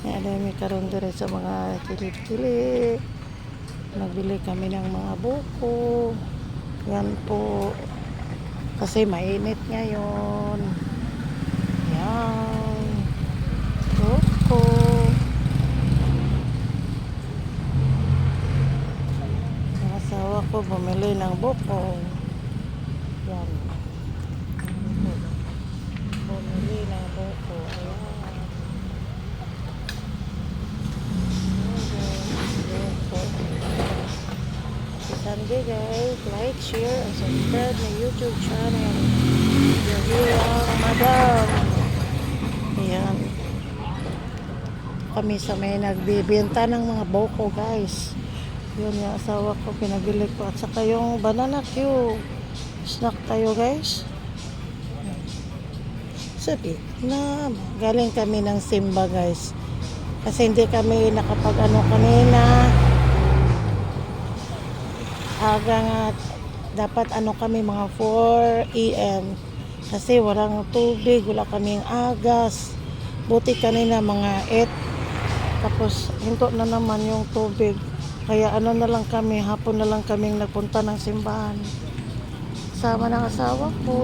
Yan, may karon dire sa mga kilid-kilid. Nagbili kami ng mga buko. Yan po. Kasi mainit ngayon. Yan. Buko. Ang asawa ko bumili ng buko. Yan. Bumili ng buko. Ayan. Sunday guys, like, share, and subscribe my YouTube channel. Yung madam. Ayan. Kami sa may nagbibenta ng mga buko guys. Yun yung asawa ko, pinabili ko. At saka yung banana Q. Snack tayo guys. Sabi na galing kami ng Simba guys. Kasi hindi kami nakapag-ano kanina. Aga nga dapat ano kami mga 4 AM kasi walang tubig, wala kaming agas. Buti kanina mga 8 tapos hinto na naman yung tubig, kaya ano na lang kami, hapon na lang kaming nagpunta ng simbahan sama ng asawa ko.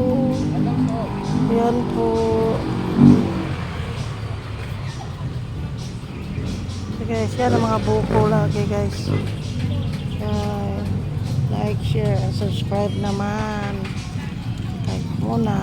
Yan po. So guys, yan ang mga buko lagi guys. Like, share, and subscribe naman. Like muna.